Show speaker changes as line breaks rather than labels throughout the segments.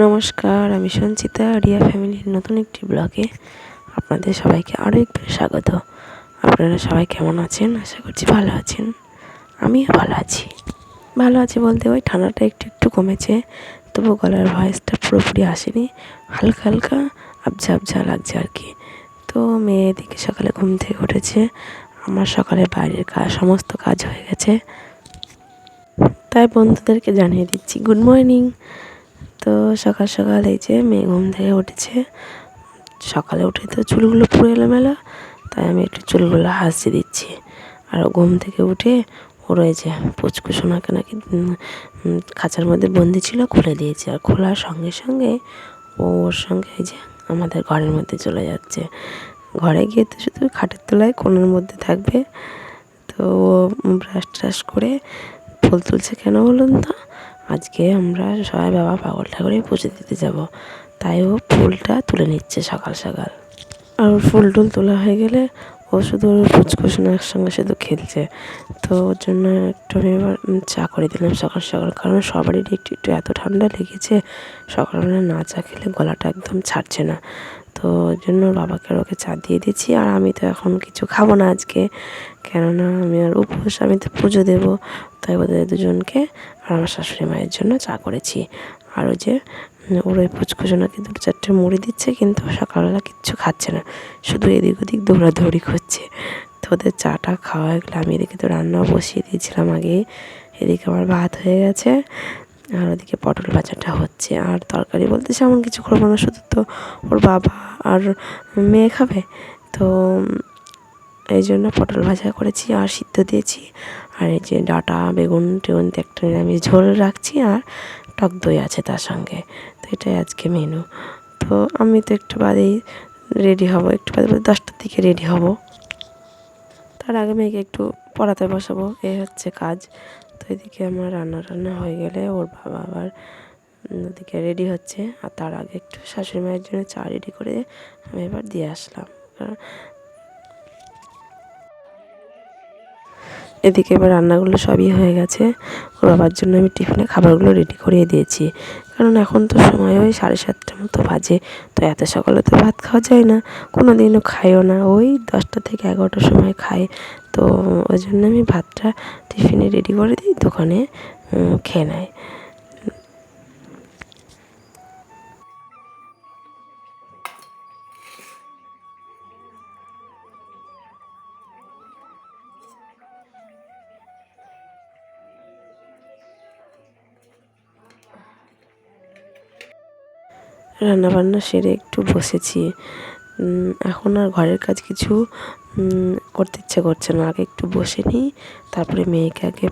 নমস্কার, আমি সঞ্চিতা রিয়া ফ্যামিলির নতুন একটি ব্লগে আপনাদের সবাইকে আরও একবার স্বাগত। আপনারা সবাই কেমন আছেন? আশা করছি ভালো আছেন। আমিও ভালো আছি বলতে ওই ঠান্ডাটা একটু একটু কমেছে, তবু গলার ভয়েসটা পুরোপুরি আসেনি, হালকা হালকা আবঝা আবঝা লাগছে আর কি। তো মেয়ে এদিকে সকালে ঘুম থেকে উঠেছে, আমার সকালে বাইরের সমস্ত কাজ হয়ে গেছে, তাই বন্ধুদেরকে জানিয়ে দিচ্ছি গুড মর্নিং। তো সকাল সকাল এই যে মেয়ে ঘুম থেকে উঠেছে, সকালে উঠে তো চুলগুলো পুরো এলোমেলো, তাই আমি একটু চুলগুলো হাসি দিচ্ছি। আর ঘুম থেকে উঠে ওর ওই যে পুচকু সোনাকে নাকি খাঁচার মধ্যে বন্দি ছিল, খুলে দিয়েছি। আর খোলার সঙ্গে সঙ্গে ওর সঙ্গে এই যে আমাদের ঘরের মধ্যে চলে যাচ্ছে। ঘরে গিয়ে তো শুধু খাটের তলায় কোণের মধ্যে থাকবে। তো ব্রাশ ট্রাশ করে ফুল তুলছে কেন বলুন তো? আজকে আমরা সবাই বাবা পাগল ঠাকুরের পুজো দিতে যাব, তাই ও ফুলটা তুলে নিচ্ছে সকাল সকাল। আর ওর ফুল টুল তোলা হয়ে গেলে ও শুধু ওর পুচকুসোনার সঙ্গে শুধু খেলছে। তো ওর জন্য একটু আমি এবার চা করে দিলাম সকাল সকাল, কারণ সবারই একটু একটু এত ঠান্ডা লেগেছে, সকালবেলা না চা খেলে গলাটা একদম ছাড়ছে না। তো ওই জন্য বাবাকে আর ওকে চা দিয়ে দিচ্ছি। আর আমি তো এখন কিছু খাবো না আজকে, কেননা আমি আর উপোস, আমি তো পুজো দেবো, তাই ওদের দুজনকে আর আমার শাশুড়ি মায়ের জন্য চা করেছি। আর ওই যে ওর ওই পুচকুসোনাকে 2-4টে মুড়ি দিচ্ছে, কিন্তু সকালবেলা কিচ্ছু খাচ্ছে না, শুধু এদিক ওদিক দৌড়াদৌড়ি করছে। তো ওদের চাটা খাওয়া হয়ে গেলে আমি এদিকে তো রান্নাও বসিয়ে দিয়েছিলাম আগেই। এদিকে আমার ভাত হয়ে গেছে, আর ওদিকে পটল ভাজাটা হচ্ছে। আর তরকারি বলতে সেমন কিছু করবো না, শুধু তো ওর বাবা আর মেয়ে খাবে, তো এই জন্য পটল ভাজা করেছি আর সিদ্ধ দিয়েছি। আর এই যে ডাঁটা বেগুন টেগুন একটা নিরামিষ ঝোল রাখছি, আর টক দই আছে তার সঙ্গে। তো এটাই আজকে মেনু। তো আমি তো একটু বাদেই রেডি হব, একটু বাদে 10টার দিকে রেডি হব। তার আগে মেয়েকে একটু পড়াতে বসাবো, এই হচ্ছে কাজ। তো এদিকে আমার রান্না হয়ে গেলে ওর বাবা আবার ওদিকে রেডি হচ্ছে, আর তার আগে একটু শাশুড়ি মায়ের জন্য চা রেডি করে আমি এবার দিয়ে আসলাম। কারণ এদিকে এবার রান্নাগুলো সবই হয়ে গেছে, ওর বাবার জন্য আমি টিফিনে খাবারগুলো রেডি করিয়ে দিয়েছি। কারণ এখন তো সময় ওই 7:30 মতো বাজে, তো এত সকালে তো ভাত খাওয়া যায় না, কোনো দিনও খাইও না, ওই 10টা থেকে 11টার সময় খাই। তো ওই জন্য আমি ভাতটা টিফিনে রেডি করে দিই, দোকানে খেয়ে নেয়। রান্নাবান্না সেরে একটু বসেছি। এখন আর ঘরের কাজ কিছু করতে ইচ্ছে করছে না, আগে একটু বসে নিই, তারপরে মেয়েকে আগে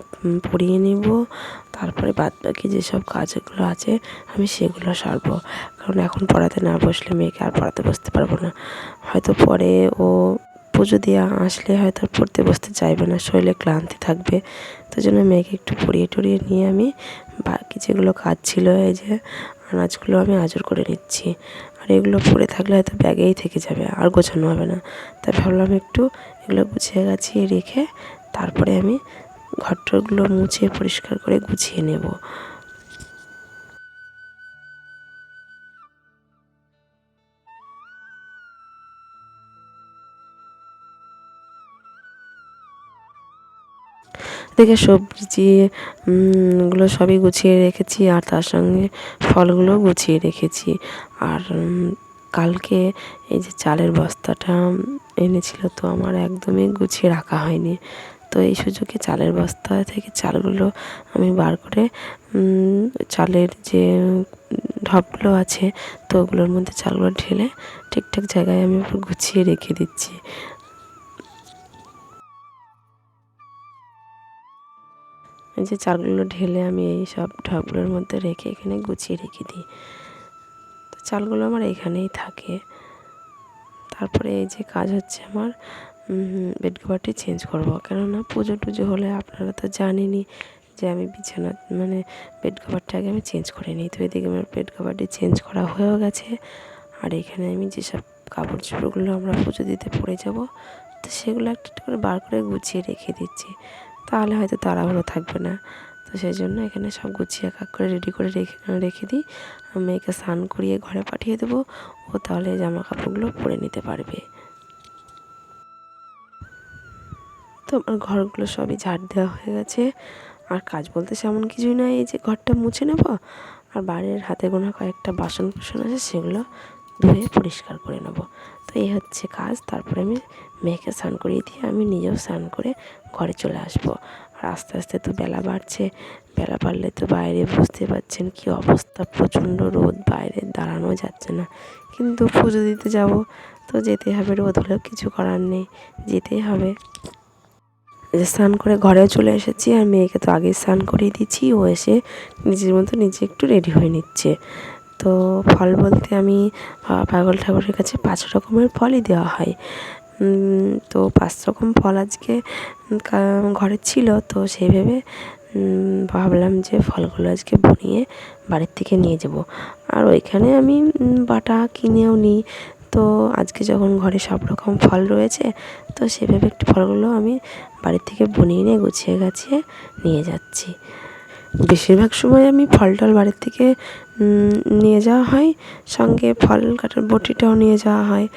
পড়িয়ে নেব, তারপরে বাদবাকি যেসব কাজগুলো আছে আমি সেগুলো সারবো। কারণ এখন পড়াতে না বসলে মেয়েকে আর পড়াতে বসতে পারবো না। হয়তো পরে ও পুজো দিয়ে আসলে হয়তো আর পড়তে বসতে চাইবে না, শরীরে ক্লান্তি থাকবে। তো জন্য মেয়েকে একটু পড়িয়ে টড়িয়ে নিয়ে আমি বাকি যেগুলো কাজ ছিল, এই যে আনাজগুলো আমি আঁচড় করে নিচ্ছি। আর এগুলো পড়ে থাকলে হয়তো ব্যাগেই থেকে যাবে, আর গোছানো হবে না। তাই ভাবলাম একটু এগুলো গুছিয়ে গাছিয়ে রেখে তারপরে আমি ঘরটরগুলো মুছে পরিষ্কার করে গুছিয়ে নেব। দেখে সবজি গুলো সবই গুছিয়ে রেখেছি, আর তার সঙ্গে ফলগুলোও গুছিয়ে রেখেছি। আর কালকে এই যে চালের বস্তাটা এনেছিল, তো আমার একদমই গুছিয়ে রাখা হয়নি। তো এই সুযোগে চালের বস্তা থেকে চালগুলো আমি বার করে চালের যে ঢপগুলো আছে, তো ওগুলোর মধ্যে চালগুলো ঢেলে ঠিকঠাক জায়গায় আমি গুছিয়ে রেখে দিচ্ছি। এই যে চালগুলো ঢেলে আমি এই সব ঢপগুলোর মধ্যে রেখে এখানে গুছিয়ে রেখে দিই। তো চালগুলো আমার এখানেই থাকে। তারপরে এই যে কাজ হচ্ছে আমার বেড কভারটি চেঞ্জ করবো, কেননা পুজো টুজো হলে আপনারা তো জানেনই যে আমি বিছানা মানে বেড কভারটা আগে আমি চেঞ্জ করে নিই। তো এদিকে আমার বেড কভারটি চেঞ্জ করা হয়েও গেছে। আর এখানে আমি যেসব কাপড় চোপড়গুলো আমরা পুজো দিতে পরে যাব, তো সেগুলো একটা একটা করে বার করে গুছিয়ে রেখে দিচ্ছি, তাহলে হয়তো তাড়াহুড়ো থাকবে না। তো সেই জন্য এখানে সব গুছিয়ে কাক করে রেডি করে রেখে দিই। মেয়েকে স্নান করিয়ে ঘরে পাঠিয়ে দেবো, ও তাহলে জামা কাপড়গুলো পরে নিতে পারবে। তো আমার ঘরগুলো সবই ঝাড় দেওয়া হয়ে গেছে। আর কাজ বলতে সেমন কিছুই নয়, এই যে ঘরটা মুছে নেব আর বাইরের হাতে গোনা কয়েকটা বাসন কুসন আছে সেগুলো ধুয়ে পরিষ্কার করে নেব। তো এই হচ্ছে কাজ। তারপরে আমি মেয়েকে স্নান করিয়ে দিয়ে আমি নিজেও স্নান করে ঘরে চলে আসবো। আর আস্তে আস্তে তো বেলা বাড়ছে, বেলা বাড়লে তো বাইরে বুঝতে পারছেন কী অবস্থা, প্রচণ্ড রোদ, বাইরে দাঁড়ানো যাচ্ছে না। কিন্তু পুজো দিতে যাব, তো যেতেই হবে, রোদ হলেও কিছু করার নেই, যেতেই হবে। যে স্নান করে ঘরেও চলে এসেছি আর মেয়েকে তো আগেই স্নান করিয়ে দিচ্ছি, ও এসে নিজের মতো নিজে একটু রেডি হয়ে নিচ্ছে। তো ফল বলতে আমি পাগল ঠাকুরের কাছে 5 রকমের ফলই দেওয়া হয়। তো 5 রকম ফল আজকে ঘরে ছিল, তো সেই ভেবে ভাবলাম যে ফলগুলো আজকে বনিয়ে বাড়ির থেকে নিয়ে যাব। আর ওইখানে আমি বাটা কিনেও নিই। তো আজকে যখন ঘরে সব রকম ফল রয়েছে, তো সেভাবে একটু ফলগুলো আমি বাড়ির থেকে বনিয়ে নিয়ে গুছিয়ে গাছিয়ে নিয়ে যাচ্ছি। বেশিরভাগ সময় আমি ফল টল বাড়ির থেকে নিয়ে যাওয়া হয়, সঙ্গে ফল কাটার বটিটাও নিয়ে যাওয়া হয়।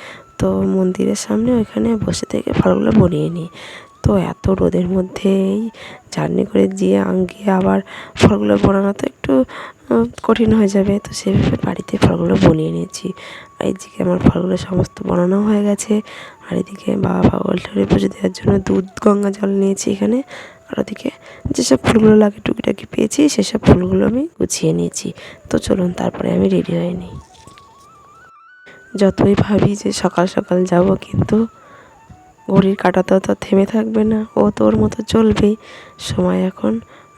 তো মন্দিরের সামনে ওইখানে বসে থেকে ফলগুলো বনিয়ে নিই। তো এত রোদের মধ্যে এই জার্নি করে গিয়ে আবার ফলগুলো বনানো তো একটু কঠিন হয়ে যাবে। তো সেভাবে বাড়িতে ফলগুলো বনিয়ে নিয়েছি। আর এইদিকে আমার ফলগুলো সমস্ত বনানো হয়ে গেছে। আর এদিকে বাবা পাগল ঠাকুরের পুজো দেওয়ার জন্য দুধ গঙ্গা জল নিয়েছি এখানে। আর ওদিকে যেসব ফুলগুলো লাগে টুকিটাকি পেয়েছি সেসব ফুলগুলো আমি গুছিয়ে নিয়েছি। তো চলুন তারপরে আমি রেডি হয়ে নিই। যতই ভাবি যে সকাল সকাল যাব, কিন্তু ঘড়ির কাঁটা তো থেমে থাকবে না, ও তো ওর মতো চলবেই। সময় এখন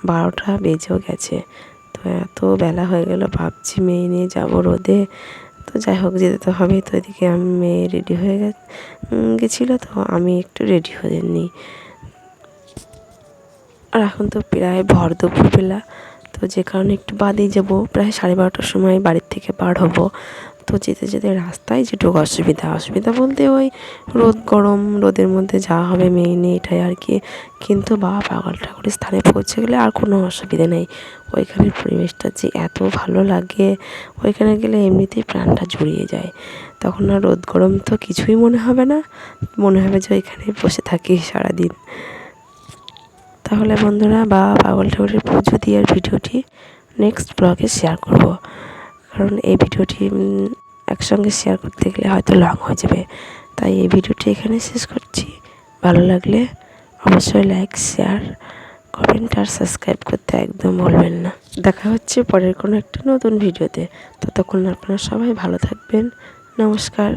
12টা বেজেও গেছে। তো এত বেলা হয়ে গেল, ভাবছি মেয়ে নিয়ে যাব রোদে। তো যাই হোক, যেতে তো হবেই। তো এদিকে আমি মেয়ে রেডি হয়ে গেছিলো, তো আমি একটু রেডি হয়ে নিই। আর এখন তো প্রায় ভর দুপুরবেলা, তো যে কারণে একটু বাদেই যাবো, প্রায় 12:30টার সময় বাড়ির থেকে বার হবো। তো যেতে যেতে রাস্তায় যেটুকু অসুবিধা বলতে ওই রোদ গরম, রোদের মধ্যে যাওয়া হবে মেয়ে নিয়ে, এটাই আর কি। কিন্তু বাবা পাগল ঠাকুরের স্থানে পৌঁছে গেলে আর কোনো অসুবিধে নেই। ওইখানের পরিবেশটা যে এত ভালো লাগে, ওইখানে গেলে এমনিতেই প্রাণটা জুড়িয়ে যায়। তখন আর রোদ গরম তো কিছুই মনে হবে না, মনে হবে যে ওইখানেই বসে থাকি সারাদিন। তাহলে বন্ধুরা, বাবা পাগল ঠাকুরের পুজো দেওয়ার ভিডিওটি নেক্সট ব্লগে শেয়ার করব। কারণ এই ভিডিওটি একসঙ্গে শেয়ার করতে গেলে হয়তো লং হয়ে যাবে, তাই এই ভিডিওটি এখানে শেষ করছি। ভালো লাগলে অবশ্যই লাইক, শেয়ার, কমেন্ট আর সাবস্ক্রাইব করতে একদম ভুলবেন না। দেখা হচ্ছে পরের কোনো একটা নতুন ভিডিওতে। ততক্ষণ আপনারা সবাই ভালো থাকবেন। নমস্কার।